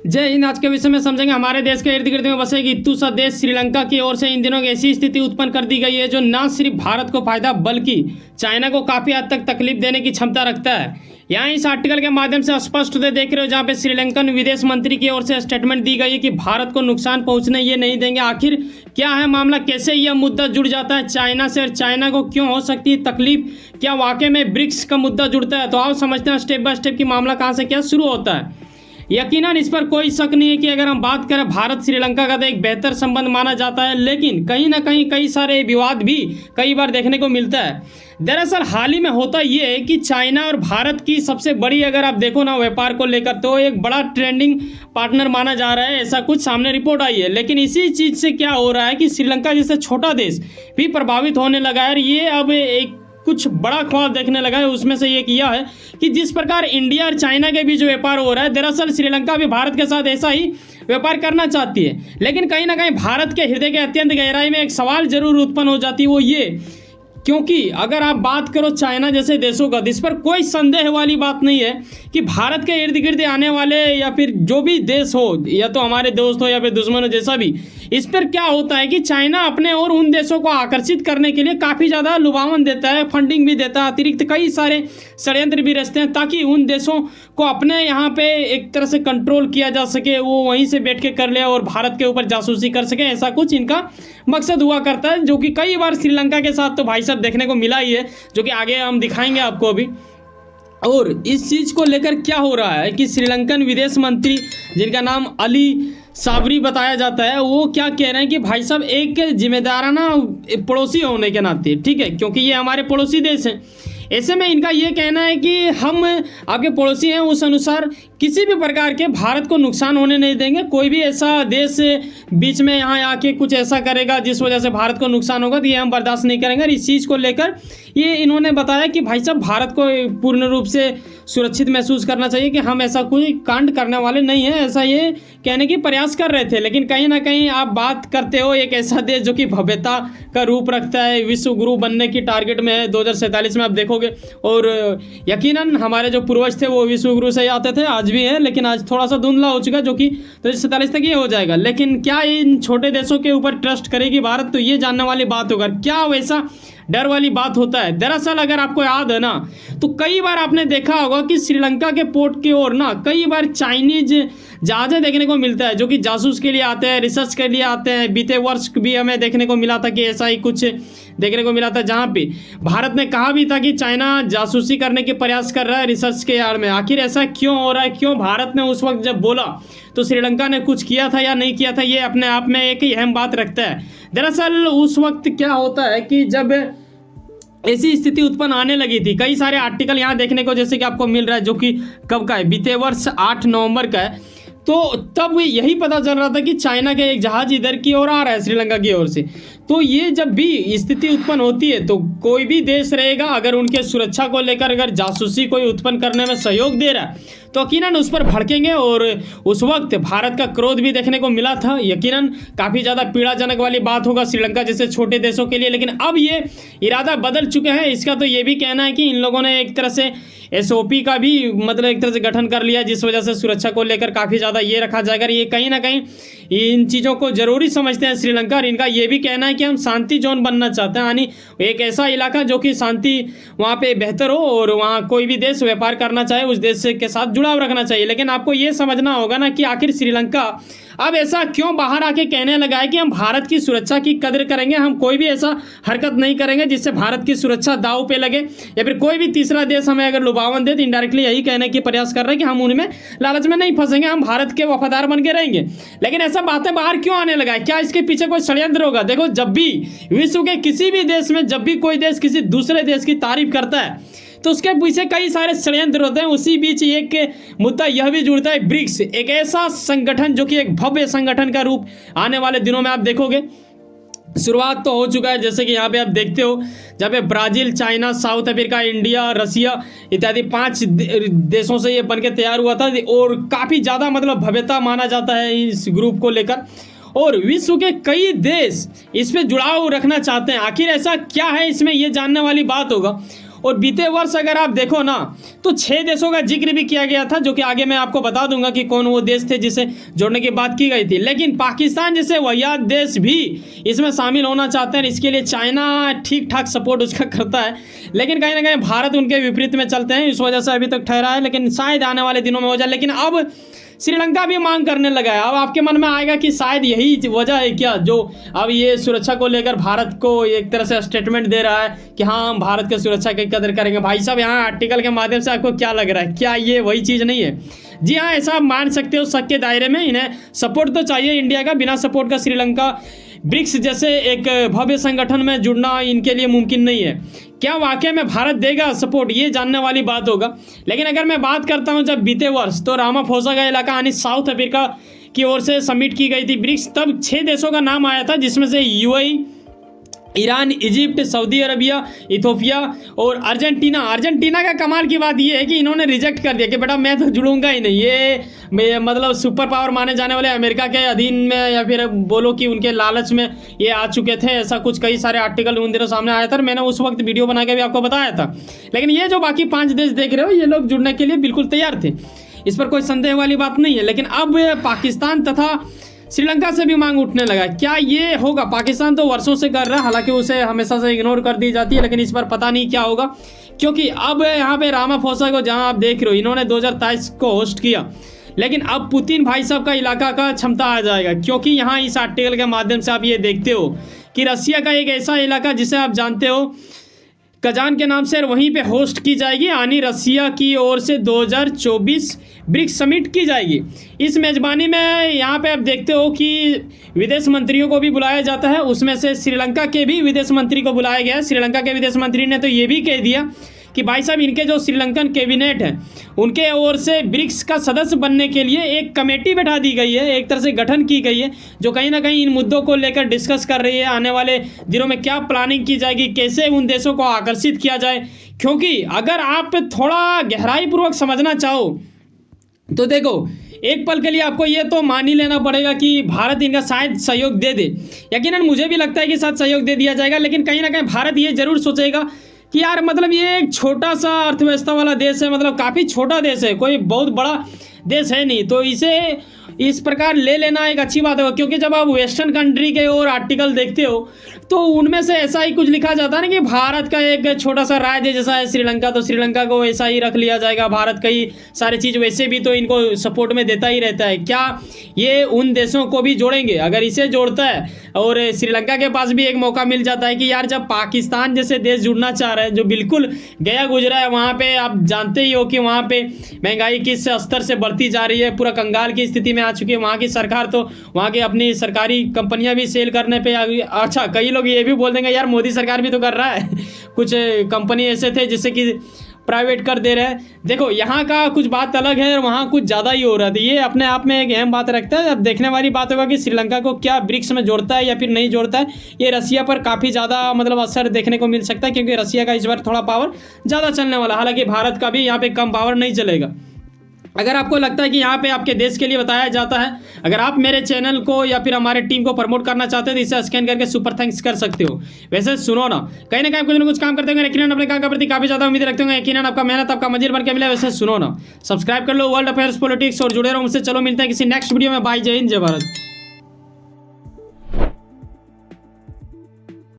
जय हिंद। आज के विषय में समझेंगे हमारे देश के इर्द गिर्द में बसे एक इत्तू सा देश श्रीलंका की ओर से इन दिनों ऐसी स्थिति उत्पन्न कर दी गई है जो न सिर्फ भारत को फायदा बल्कि चाइना को काफ़ी हद तक तकलीफ देने की क्षमता रखता है। यहाँ इस आर्टिकल के माध्यम से स्पष्ट देख रहे हो जहाँ पे श्रीलंकन विदेश मंत्री की ओर से स्टेटमेंट दी गई है कि भारत को नुकसान पहुँचने ये नहीं देंगे। आखिर क्या है मामला, कैसे यह मुद्दा जुड़ जाता है चाइना से और चाइना को क्यों हो सकती है तकलीफ, क्या वाकई में ब्रिक्स का मुद्दा जुड़ता है? तो आओ समझते हैं स्टेप बाय स्टेप की मामला कहाँ से क्या शुरू होता है। यकीनन इस पर कोई शक नहीं है कि अगर हम बात करें भारत श्रीलंका का तो एक बेहतर संबंध माना जाता है, लेकिन कहीं ना कहीं कई सारे विवाद भी कई बार देखने को मिलता है। दरअसल हाल ही में होता ये है कि चाइना और भारत की सबसे बड़ी अगर आप देखो ना व्यापार को लेकर तो एक बड़ा ट्रेंडिंग पार्टनर माना जा रहा है, ऐसा कुछ सामने रिपोर्ट आई है। लेकिन इसी चीज़ से क्या हो रहा है कि श्रीलंका जैसे छोटा देश भी प्रभावित होने लगा है और ये अब एक कुछ बड़ा ख्वाब देखने लगा है। उसमें से ये किया है कि जिस प्रकार इंडिया और चाइना के बीच व्यापार हो रहा है, दरअसल श्रीलंका भी भारत के साथ ऐसा ही व्यापार करना चाहती है। लेकिन कहीं ना कहीं भारत के हृदय के अत्यंत गहराई में एक सवाल जरूर उत्पन्न हो जाती है, वो ये क्योंकि अगर आप बात करो चाइना जैसे देशों का, इस पर कोई संदेह वाली बात नहीं है कि भारत के इर्द गिर्द आने वाले या फिर जो भी देश हो, या तो हमारे दोस्त हो या फिर दुश्मन हो, जैसा भी, इस पर क्या होता है कि चाइना अपने और उन देशों को आकर्षित करने के लिए काफ़ी ज़्यादा लुभावन देता है, फंडिंग भी देता है, अतिरिक्त कई सारे षड्यंत्र भी रचते हैं ताकि उन देशों को अपने यहाँ पे एक तरह से कंट्रोल किया जा सके, वो वहीं से बैठ के कर ले और भारत के ऊपर जासूसी कर सके। ऐसा कुछ इनका मकसद हुआ करता है, जो कि कई बार श्रीलंका के साथ तो भाई साहब देखने को मिला ही है, जो कि आगे हम दिखाएंगे आपको अभी। और इस चीज़ को लेकर क्या हो रहा है कि श्रीलंकन विदेश मंत्री जिनका नाम अली साबरी बताया जाता है, वो क्या कह रहे हैं कि भाई साहब एक जिम्मेदाराना पड़ोसी होने के नाते, ठीक है, क्योंकि ये हमारे पड़ोसी देश हैं, ऐसे में इनका ये कहना है कि हम आपके पड़ोसी हैं, उस अनुसार किसी भी प्रकार के भारत को नुकसान होने नहीं देंगे। कोई भी ऐसा देश बीच में यहाँ आके कुछ ऐसा करेगा जिस वजह से भारत को नुकसान होगा तो ये हम बर्दाश्त नहीं करेंगे। इस चीज़ को लेकर ये इन्होंने बताया कि भाई साहब भारत को पूर्ण रूप से सुरक्षित महसूस करना चाहिए कि हम ऐसा कोई कांड करने वाले नहीं हैं, ऐसा ये कहने की प्रयास कर रहे थे। लेकिन कहीं ना कहीं आप बात करते हो एक ऐसा देश जो कि भव्यता का रूप रखता है, विश्व गुरु बनने की टारगेट में है 2047 में, आप देखोगे। और यकीनन हमारे जो पूर्वज थे वो विश्व गुरु से ही आते थे, आज भी है, लेकिन आज थोड़ा सा धुंधला हो चुका जो कि 2047 तक ये हो जाएगा। लेकिन क्या इन छोटे देशों के ऊपर ट्रस्ट करेगी भारत, तो ये जानने वाली बात होगा। क्या वैसा डर वाली बात होता है? दरअसल अगर आपको याद है ना, तो कई बार आपने देखा होगा कि श्रीलंका के पोर्ट की ओर ना कई बार चाइनीज जहाज़ें देखने को मिलता है जो कि जासूस के लिए आते हैं, रिसर्च के लिए आते हैं। बीते वर्ष भी हमें देखने को मिला था कि ऐसा ही कुछ देखने को मिला था, जहाँ पे भारत ने कहा भी था कि चाइना जासूसी करने के प्रयास कर रहा है रिसर्च के आड़ में। आखिर ऐसा क्यों हो रहा है? क्यों भारत ने उस वक्त जब बोला तो श्रीलंका ने कुछ किया था या नहीं किया था, ये अपने आप में एक ही अहम बात रखता है। दरअसल उस वक्त क्या होता है कि जब ऐसी स्थिति उत्पन्न आने लगी थी, कई सारे आर्टिकल यहाँ देखने को जैसे कि आपको मिल रहा है, जो कि कब का है, बीते वर्ष 8 नवंबर का है। तो तब यही पता चल रहा था कि चाइना का एक जहाज इधर की ओर आ रहा है श्रीलंका की ओर से। तो ये जब भी स्थिति उत्पन्न होती है तो कोई भी देश रहेगा अगर उनके सुरक्षा को लेकर अगर जासूसी कोई उत्पन्न करने में सहयोग दे रहा है तो यकीनन उस पर भड़केंगे। और उस वक्त भारत का क्रोध भी देखने को मिला था। यकीनन काफ़ी ज़्यादा पीड़ाजनक वाली बात होगा श्रीलंका जैसे छोटे देशों के लिए, लेकिन अब ये इरादा बदल चुके हैं। इसका तो ये भी कहना है कि इन लोगों ने एक तरह से SOP का भी मतलब एक तरह से गठन कर लिया, जिस वजह से सुरक्षा को लेकर काफ़ी ज़्यादा ये रखा जाएगा। ये कहीं ना कहीं इन चीज़ों को ज़रूरी समझते हैं श्रीलंका, और इनका ये भी कहना है कि हम शांति जोन बनना चाहते हैं, यानी एक ऐसा इलाका जो कि शांति वहाँ पे बेहतर हो और वहाँ कोई भी देश व्यापार करना चाहे उस देश के साथ जुड़ाव रखना चाहिए। लेकिन आपको ये समझना होगा ना कि आखिर श्रीलंका अब ऐसा क्यों बाहर आके कहने लगा है कि हम भारत की सुरक्षा की कदर करेंगे, हम कोई भी ऐसा हरकत नहीं करेंगे जिससे भारत की सुरक्षा दांव पे लगे, या फिर कोई भी तीसरा देश हमें अगर लुभावन दे तो इनडायरेक्टली यही कहने की प्रयास कर रहे हैं कि हम उनमें लालच में नहीं फंसेंगे, हम भारत के वफादार बन के रहेंगे। लेकिन ऐसा बातें बाहर क्यों आने लगा है? क्या इसके पीछे कोई षड्यंत्र होगा? देखो, जब भी विश्व के किसी भी देश में जब भी कोई देश किसी दूसरे देश की तारीफ करता है तो उसके पीछे कई सारे षड्यंत्र होते हैं। उसी बीच एक मुद्दा यह भी जुड़ता है, ब्रिक्स, एक ऐसा संगठन जो कि एक भव्य संगठन का रूप आने वाले दिनों में आप देखोगे। शुरुआत तो हो चुका है, जैसे कि यहाँ पे आप देखते हो, जहाँ पे Brazil, China, South Africa, India, Russia इत्यादि 5 देशों से ये बनके तैयार हुआ था और काफ़ी ज़्यादा मतलब भव्यता माना जाता है इस ग्रुप को लेकर, और विश्व के कई देश इस पे जुड़ाव रखना चाहते हैं। आखिर ऐसा क्या है इसमें, ये जानने वाली बात होगा। और बीते वर्ष अगर आप देखो ना तो 6 देशों का जिक्र भी किया गया था, जो कि आगे मैं आपको बता दूंगा कि कौन वो देश थे जिसे जोड़ने की बात की गई थी। लेकिन पाकिस्तान जैसे वाहियात देश भी इसमें शामिल होना चाहते हैं। इसके लिए चाइना ठीक ठाक सपोर्ट उसका करता है, लेकिन कहीं ना कहीं भारत उनके विपरीत में चलते हैं। इस वजह से अभी तक ठहरा है, लेकिन शायद आने वाले दिनों में हो जाए। लेकिन अब श्रीलंका भी मांग करने लगा है। अब आपके मन में आएगा कि शायद यही वजह है क्या जो अब ये सुरक्षा को लेकर भारत को एक तरह से स्टेटमेंट दे रहा है कि हाँ हम भारत की सुरक्षा की कदर करेंगे। भाई साहब यहाँ आर्टिकल के माध्यम से आपको क्या लग रहा है, क्या ये वही चीज़ नहीं है? जी हाँ, ऐसा आप मान सकते हो। शक के दायरे में इन्हें सपोर्ट तो चाहिए इंडिया का। बिना सपोर्ट का श्रीलंका ब्रिक्स जैसे एक भव्य संगठन में जुड़ना इनके लिए मुमकिन नहीं है। क्या वाकई में भारत देगा सपोर्ट, ये जानने वाली बात होगा। लेकिन अगर मैं बात करता हूं जब बीते वर्ष तो रामाफोसा का इलाका यानी साउथ अफ्रीका की ओर से समिट की गई थी ब्रिक्स, तब 6 देशों का नाम आया था, जिसमें से UAE, Iran, Egypt, Saudi Arabia, Ethiopia और अर्जेंटीना का कमाल की बात यह है कि इन्होंने रिजेक्ट कर दिया कि बेटा मैं तो जुड़ूंगा ही नहीं। ये मतलब सुपर पावर माने जाने वाले अमेरिका के अधीन में, या फिर बोलो कि उनके लालच में ये आ चुके थे। ऐसा कुछ कई सारे आर्टिकल उन दिनों सामने आया था, मैंने उस वक्त वीडियो बना के भी आपको बताया था। लेकिन ये जो बाकी 5 देश देख रहे हो, ये लोग जुड़ने के लिए बिल्कुल तैयार थे, इस पर कोई संदेह वाली बात नहीं है। लेकिन अब पाकिस्तान तथा श्रीलंका से भी मांग उठने लगा। क्या ये होगा? पाकिस्तान तो वर्षों से कर रहा है, हालांकि उसे हमेशा से इग्नोर कर दी जाती है, लेकिन इस पर पता नहीं क्या होगा। क्योंकि अब यहाँ पे रामाफोसा को जहाँ आप देख रहे हो, इन्होंने 2023 को होस्ट किया, लेकिन अब पुतिन भाई साहब का इलाका का क्षमता आ जाएगा। क्योंकि यहाँ इस आर्टिकल के माध्यम से आप ये देखते हो कि रसिया का एक ऐसा इलाका जिसे आप जानते हो कजान के नाम से, वहीं पे होस्ट की जाएगी, यानी रसिया की ओर से 2024 ब्रिक्स समिट की जाएगी। इस मेज़बानी में यहाँ पे आप देखते हो कि विदेश मंत्रियों को भी बुलाया जाता है, उसमें से श्रीलंका के भी विदेश मंत्री को बुलाया गया है। श्रीलंका के विदेश मंत्री ने तो ये भी कह दिया कि भाई साहब इनके जो श्रीलंकन कैबिनेट है उनके ओर से ब्रिक्स का सदस्य बनने के लिए एक कमेटी बैठा दी गई है, एक तरह से गठन की गई है, जो कहीं ना कहीं इन मुद्दों को लेकर डिस्कस कर रही है। आने वाले दिनों में क्या प्लानिंग की जाएगी, कैसे उन देशों को आकर्षित किया जाए। क्योंकि अगर आप थोड़ा गहराई पूर्वक समझना चाहो तो देखो, एक पल के लिए आपको ये तो मान ही लेना पड़ेगा कि भारत इनका शायद सहयोग दे दे। यकीनन मुझे भी लगता है कि शायद सहयोग दे दिया जाएगा, लेकिन कहीं ना कहीं भारत ये जरूर सोचेगा कि यार मतलब ये एक छोटा सा अर्थव्यवस्था वाला देश है, मतलब काफ़ी छोटा देश है, कोई बहुत बड़ा देश है नहीं, तो इसे इस प्रकार ले लेना एक अच्छी बात है। क्योंकि जब आप वेस्टर्न कंट्री के और आर्टिकल देखते हो तो उनमें से ऐसा ही कुछ लिखा जाता है ना कि भारत का एक छोटा सा राज्य जैसा है श्रीलंका, तो श्रीलंका को वैसा ही रख लिया जाएगा। भारत कई सारी चीज़ वैसे भी तो इनको सपोर्ट में देता ही रहता है। क्या ये उन देशों को भी जोड़ेंगे? अगर इसे जोड़ता है और श्रीलंका के पास भी एक मौका मिल जाता है कि यार जब पाकिस्तान जैसे देश जुड़ना चाह रहा है, जो बिल्कुल गया गुजरा है, वहाँ पे आप जानते ही हो कि वहाँ पे महंगाई किस स्तर से बढ़ती जा रही है, पूरा कंगाल की स्थिति में आ चुकी है। वहाँ की सरकार तो वहाँ की अपनी सरकारी कंपनियां भी सेल करने पे अच्छा, कई लोग ये भी बोल देंगे यार मोदी सरकार भी तो कर रहा है कुछ कंपनी ऐसे थे जिससे कि प्राइवेट कर दे रहे हैं। देखो यहाँ का कुछ बात अलग है और वहाँ कुछ ज़्यादा ही हो रहा था। ये अपने आप में एक अहम बात रखता है। अब देखने वाली बात होगा कि श्रीलंका को क्या ब्रिक्स में जोड़ता है या फिर नहीं जोड़ता है। ये रसिया पर काफ़ी ज़्यादा मतलब असर देखने को मिल सकता है, क्योंकि रसिया का इस बार थोड़ा पावर ज़्यादा चलने वाला, हालांकि भारत का भी यहाँ पे कम पावर नहीं चलेगा। अगर आपको लगता है कि यहाँ पे आपके देश के लिए बताया जाता है, अगर आप मेरे चैनल को या फिर हमारे टीम को प्रमोट करना चाहते हैं तो इसे स्कैन करके सुपर थैंक्स कर सकते हो। वैसे सुनो ना, कहीं ना कहीं कुछ ना कुछ काम करते होंगे, यकीनन अपने काम के प्रति काफ़ी ज़्यादा उम्मीद रखते होंगे, यकीनन आपका मेहनत आपका मंजिल बन के मिला। वैसे सुनो ना, सब्सक्राइब कर लो वर्ल्ड अफेयर्स पॉलिटिक्स और जुड़े रहो मुझसे। चलो मिलते हैं किसी नेक्स्ट वीडियो में। बाय, जय हिंद, जय भारत।